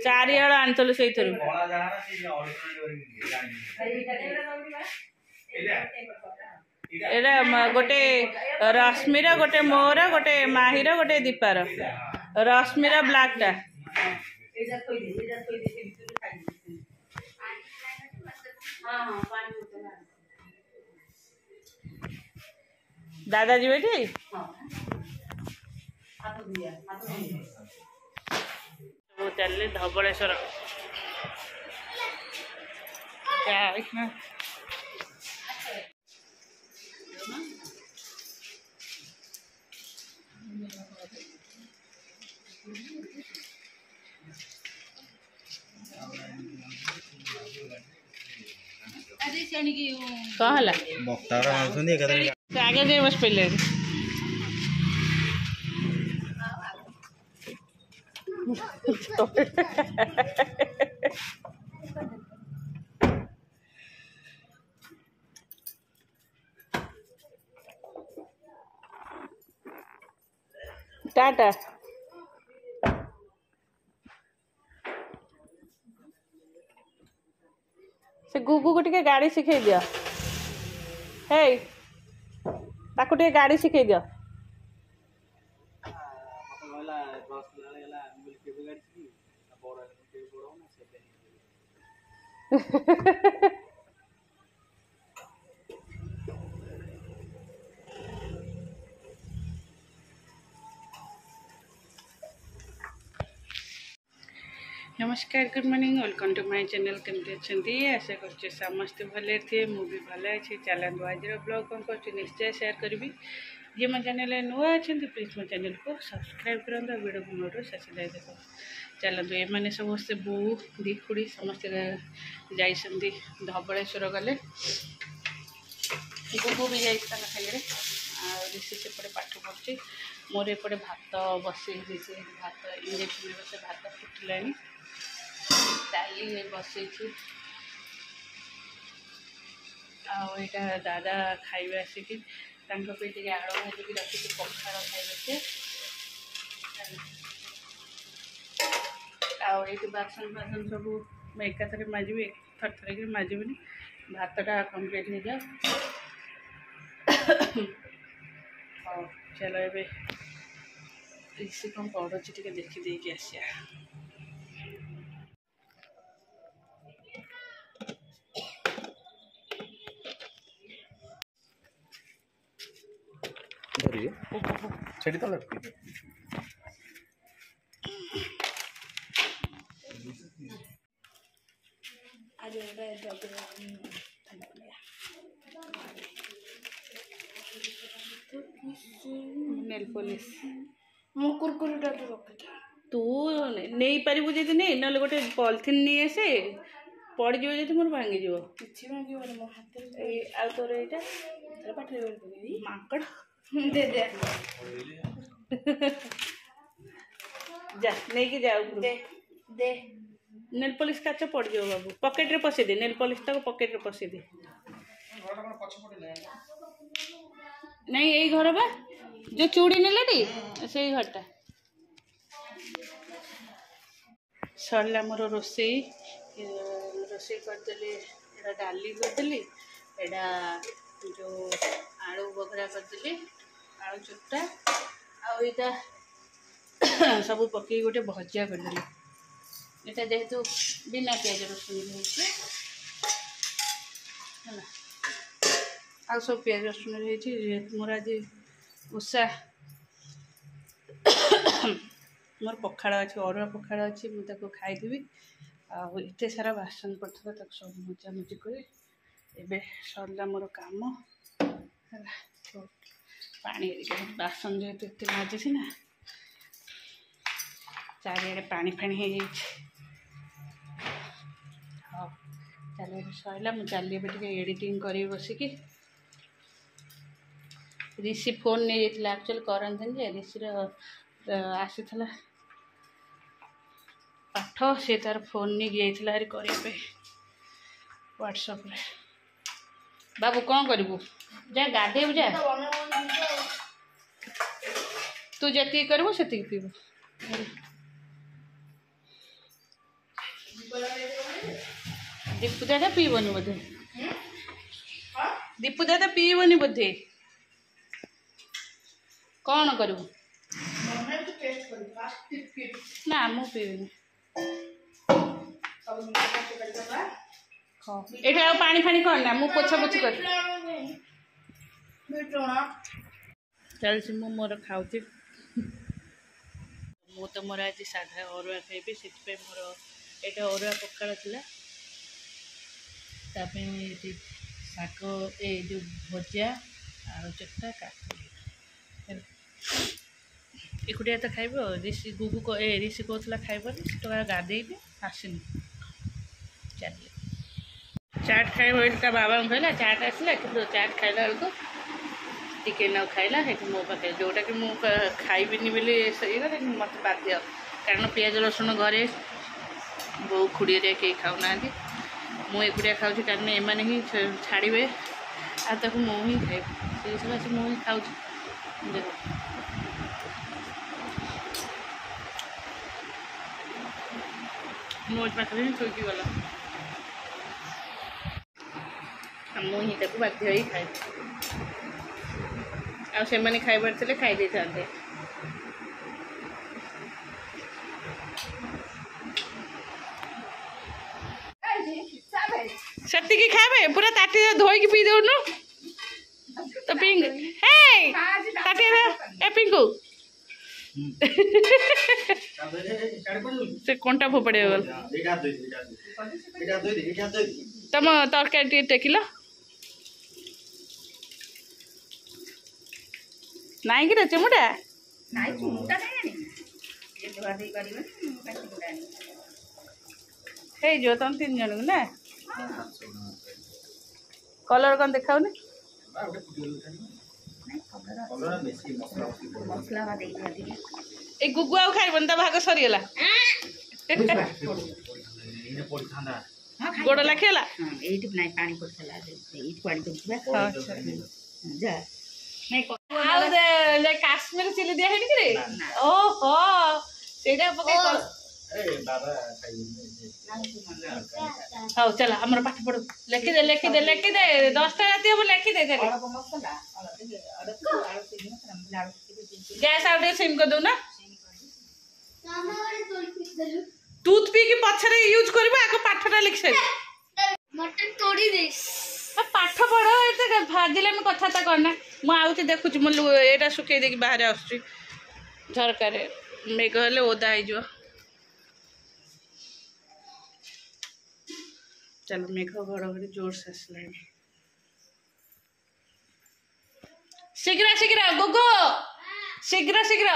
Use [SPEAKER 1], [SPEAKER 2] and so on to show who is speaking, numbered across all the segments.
[SPEAKER 1] चारिआड़ आंतल से गोटे रश्मिर गोटे मोर गोटे माहिर गोटे दीपार रश्मिर ब्लैक टा दादा जी बेटी चल धबलेश्वर कहला आगे बस पहले टाटा से गुगु को टिके गाड़ी शिखे दियो हे ताको टिके गाड़ी शिखे दियो नमस्कार good morning welcome to my channel केमती अच्छे आशा कर समस्ते भले थे मुझे भले अच्छे चलते आज ब्लॉग कौन कर निश्चय शेयर करी जी मो चैनल नुआ अच्छा प्लीज मो चैनल को सब्सक्राइब करूँ वीडियो को मोटर शेष देख चलते ये समस्ते बो दी खुड़ी समस्ते जाइए धबलेश्वर गले गुगु भी जाइए सागर ऋषि सेपटे पाठ पढ़ुची मोर एपटे भात बसई भात इंजेक्शन बस भात फुटला डाली बसई आईटा दादा खाइबे आसिक आड़ भाजी रखी पखाड़ खाइबे से बासन बासन सब मैं एकाथरे माजिबी थर थर माजिबी भातटा कम्प्लीट हो जाए हाँ चलो ए ऋषि कौन पढ़ुची टे देखी आसिया
[SPEAKER 2] छेड़ी तो
[SPEAKER 1] नेल पॉलिश
[SPEAKER 3] मो कुरकुरीटा तो रखी
[SPEAKER 1] तू नहीं पारिबु जदि नहीं ना गोटे पॉलिथिन नहीं आसे पड़ जो जदि मोर भांगी जीव
[SPEAKER 3] किछि भांगी मो हाथ
[SPEAKER 1] आ तोर एटा
[SPEAKER 3] पाठे
[SPEAKER 1] माकड़
[SPEAKER 3] दे दे
[SPEAKER 1] जा नहीं कि जाओ
[SPEAKER 3] दे दे
[SPEAKER 1] नेल पॉलिश काच पड़ जाओ बाबू पॉकेट रे पसी दे नेल पॉलिश तक पॉकेट रे पसी दे नहीं यही घर बा जो चूड़ी नेलेटी से घरटा सरला मोर रोसई रोसई करदेली एटा डाली करदेली एटा जो आलू बघरा करदेली आलू चुट्टा आईटा सब पकई गोटे भजिया करदेली एटा जेहेतु बिना प्याज रसुन है आ सब प्याज रसुन मोर आज उषा मोर पखाड़ अच्छे अरुआ पखाड़ अच्छी मुझे खाईदेवी आते सारा बासन पड़ता तक सब मजामुजी कर सरला मोर काम पानी बासन जेहेतु एत माजिसी ना चारिड़े पानी फाणी हो हाँ चल सरला मुझे चलिए एडिटिंग करी बसिकी ऋषि फोन नहीं जाता एक्चुअली करते ऋषिर आसी पाठ सी तार फोन नहीं जाइए हारी करने व्हाट्सएप रे बाबू कौन करू जा गाधे जा तू जी कर से पीब दीपू दादा पीबनी बोधे दीपू दादा पीबनी बोधे कौन करू ना मु पीबनी ये पानी फानी कौन ना मु पोछा पोछी कर चलसी मु मोर खाऊ मु तो मोर आज साधा अरुआ खाइबी से मोर ये अरुआ पखाड़ था शाग ए जो भजा आलू चक्टा काकुड़ी एकुटिया तो खाइब ऋषि गुगु को ए ऋषि कहला खाइबनी तो गाधेबी आसनी चलिए चाट खाइब बाबा कहला चाट आसला कि चाट खाइला बेलू टिके न खाइला है मो पाखे जोटा कि मुझे खाइबिनी बोली ये मत बाध्य कारण पियाज रसुण घरे बो खुड़ी कहीं खाऊना मु एकुटिया खाऊँ कारण एमाने ही छाड़े आ मु ही खाइबी मु ही खाऊ मो पाखे ही थोकी गला मुझे बाध्य ही खाए आने खाइबार थे खाई दे था से खाए पूरा ताटी धोईक पी दौन तो पिंक ताटी ए पिंकू से कंटा फोपड़े गल तुम तरकारी टेकिल नाई कि चिमुटा जो तुम 3 जन को ना कलर कौन देखा गुगु आउ खाइबन ता भाग सरीगला गोड़ लाखेला पानी काश्मीर चिली दिया है ओहो हाँ चल आम पाठ पढ़ लिखिदे लिखिदे लिखिदे 10टा राति हम लिखिदे गैस आउट सिम कर दो ना टूथपिक पछरे यूज करबा आको पाठटा लिख
[SPEAKER 3] मटन तोड़ी दे
[SPEAKER 1] पाठ पढ़ ये भाजिले मैं कथा करना मुझे देखुची मुझे यहाँ सुखे देकी बाहर आस झरकार मेघ हेले ओदा हो चलो मेघ घड़घड़ी जोर से आसला शीघ्र शीघ्र गुगु शीघ्र शीघ्र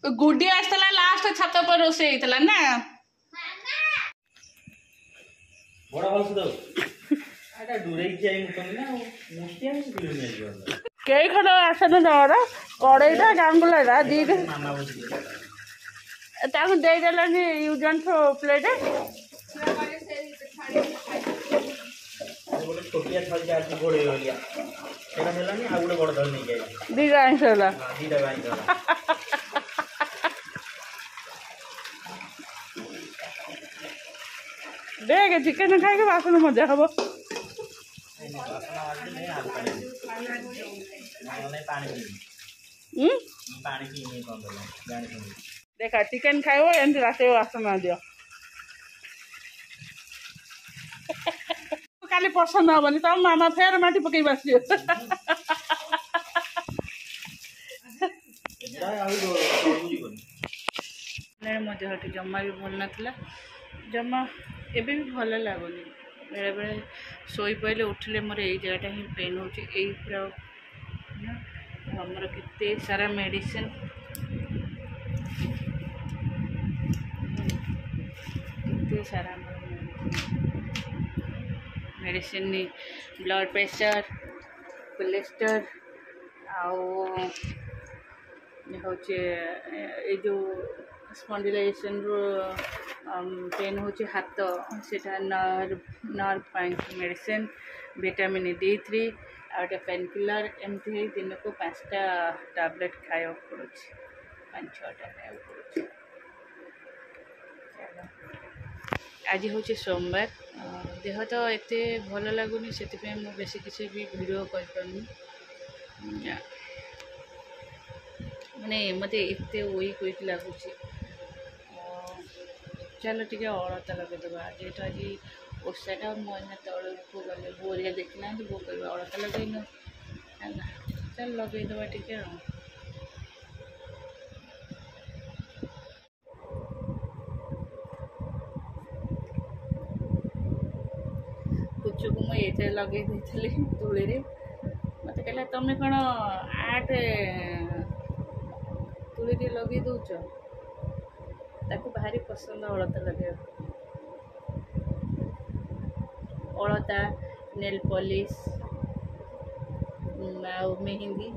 [SPEAKER 1] गुड्डी आसला लास्ट छत पर रोसे होता ना
[SPEAKER 2] बड़ा भल से दो आटा दूरे की आई मुतम ना मुस्तिया में किलो में गयो
[SPEAKER 1] कई खड आसन दरा कड़ईटा गांगुला दी दे
[SPEAKER 2] मामा बोल
[SPEAKER 1] ताको दे देलानी यूज एंड थ्रो प्लेट
[SPEAKER 2] बोले छोटिया थाल जा के गोड़े हो गया तेरा हेलानी आ गुडे बड़ धल नहीं गया
[SPEAKER 1] दी गांसला
[SPEAKER 2] दीदा गाई
[SPEAKER 1] देख चिकन खाई के बासन मजा हम देखा चिकन खाइब एमती रास्ते बासन दियो काली पसंद हेनी तम मामा फेर माटी पकई बासियो मो देहटी जमा भी भल नाला जमा एबे भी भल लगुनि बेले बेले शोई पड़े उठिले मोर यही जगह ही पेन हो पूरा आमर केते सारा मेडिसिन केते सारा मेडिसिन ब्लड प्रेशर कोलेस्ट्रोल आउ হচ্ছে এই যে ସ୍ପଣ୍ଡିଲାଇଜେସନ୍ରୁ ପେନ୍ ହେଉଛି ହାତ ସେଇଟା ନର୍ଭ ପାଇଁ ମେଡ଼ିସିନ୍ ଭିଟାମିନ୍ D3 ଆଉ ଗୋଟେ ପେନ୍ କିଲର୍ ଏମିତି ହେଇ ଦିନକୁ 5ଟା ଟାବଲେଟ୍ ଖାଇବାକୁ ପଡ଼ୁଛି 5-6ଟା ଖାଇବାକୁ ପଡ଼ୁଛି। ଆଜି ହେଉଛି ସୋମବାର ଦେହ ତ ଏତେ ଭଲ ଲାଗୁନି ସେଥିପାଇଁ ମୁଁ ବେଶୀ କିଛି ବି ଭିଡ଼ିଓ କରିପାରୁନି ମାନେ ମୋତେ ଏତେ ୱିକ୍ ଲାଗୁଛି। ଚାଲ ଟିକେ ଅଳତା ଲଗାଇଦେବା ଯେହେତୁ ଆଜି ଓଷାଟା ମୁଁ ଏଇନା ତଳକୁ ଗଲେ ବୋରିଆ ଦେଖିନାହାନ୍ତି ବୋଉ କହିବା ଅଳତା ଲଗାଇନୁ ହେଲା ଚାଲ ଲଗାଇଦେବା ଟିକେ ଆଉ। ପୁଚୁକୁ ମୁଁ ଏଇଥିରେ ଲଗାଇ ଦେଇଥିଲି ତୁଳିରେ ମୋତେ କହିଲା ତମେ କ'ଣ ଆର୍ଟ ତୁଳିରେ ଲଗାଇ ଦେଉଛ ତାକୁ ଭାରି ପସନ୍ଦ ଅଳତା ଲଗାଇବାକୁ ଅଳତା ନେଲ୍ ପଲିସ୍ ଆଉ ମେହେନ୍ଦି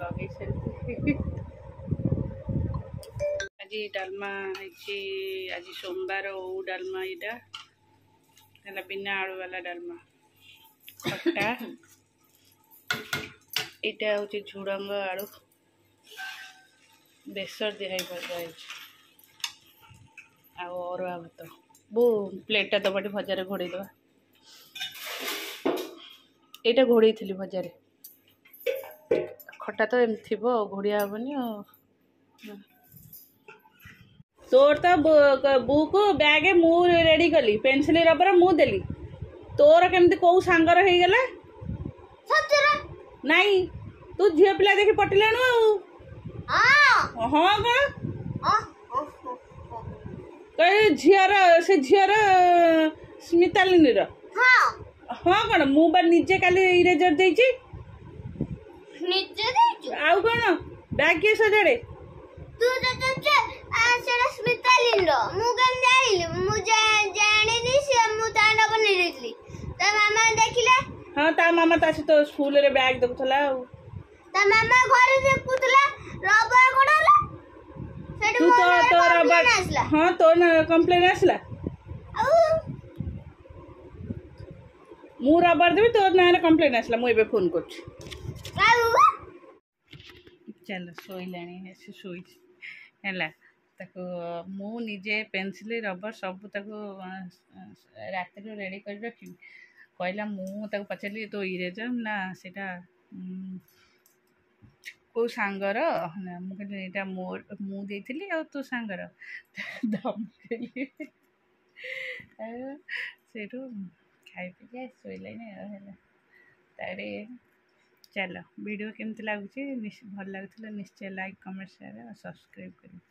[SPEAKER 1] ଲଗେଇ ସାରିଛି। ଆଜି ଡାଲମା ହେଇଛି ଆଜି ସୋମବାର ଓଉ ଡାଲମା ଏଇଟା ହେଲା ବିନା ଆଳୁ ବାଲା ଡାଲମା ଖଟା ଏଇଟା ହେଉଛି ଝୁଡ଼ଙ୍ଗ ଆଳୁ ବେସର ଦିଆ ହେଇ ଭଜା ହେଇଛି ଆଉ ଅରୁଆ ଭାତ ବୋଉ ପ୍ଲେଟ୍ଟା ଦବାଟି ଭଜାରେ ଘୋଡ଼େଇଦେବା ଏଇଟା ଘୋଡ଼େଇଥିଲି ଭଜାରେ ଖଟା ତ ଏମିତି ଥିବ ଘୋଡ଼ିଆ ହେବନି ଆଉ ତୋର ତ ବୁକ୍ ବ୍ୟାଗ୍ ମୁଁ ରେଡ଼ି କଲି ପେନ୍ସିଲ୍ ରବର ମୁଁ ଦେଲି ତୋର କେମିତି କୋଉ ସାଙ୍ଗର ହେଇଗଲା ନାଇଁ ତୁ ଝିଅ ପିଲା ଦେଖି ପଟିଲାଣୁ ଆଉ ହଁ କ'ଣ ଝିଅର ସେ ଝିଅର ସ୍ମିତାଲିନୀର ହଁ କ'ଣ ମୁଁ ବା ନିଜେ କାଲି ଇରେଜର ଦେଇଛି ଆଉ କ'ଣ ବ୍ୟାଗ୍ କିଏ ସଜାଡ଼େ ହଁ ତା ମାମା ତା ସହିତ ସ୍କୁଲରେ ବ୍ୟାଗ୍ ଦେଖୁଥିଲା ଆଉ ହଁ ତୋ କମ୍ପ୍ଲେନ୍ ଆସିଲା ମୁଁ ରବାର ଦେବି ତୋ ନାଁରେ କମ୍ପ୍ଲେନ୍ ଆସିଲା ମୁଁ ଏବେ ଫୋନ୍ କରୁଛି ଚାଲ ଶୋଇଲାଣି ସେ ଶୋଇଛି ହେଲା ତାକୁ ମୁଁ ନିଜେ ପେନ୍ସିଲ୍ ରବର ସବୁ ତାକୁ ରାତିରୁ ରେଡ଼ି କରି ରଖିବି କହିଲା ମୁଁ ତାକୁ ପଚାରିଲି ତୋ ଇରେଜର ନା ସେଇଟା କେଉଁ ସାଙ୍ଗର ନା ମୁଁ କହିଲି ଏଇଟା ମୁଁ ଦେଇଥିଲି ଆଉ ତୋ ସାଙ୍ଗର ଧମକେଇଲି ସେଇଠୁ ଖାଇ ପିଇକି ଶୋଇଲାଣି ଆଉ ହେଲା ତାରେ ଚାଲ ଭିଡ଼ିଓ କେମିତି ଲାଗୁଛି ଭଲ ଲାଗୁଥିଲା ନିଶ୍ଚୟ ଲାଇକ୍ କମେଣ୍ଟ ସେୟାର ଆଉ ସବସ୍କ୍ରାଇବ୍ କରିବି।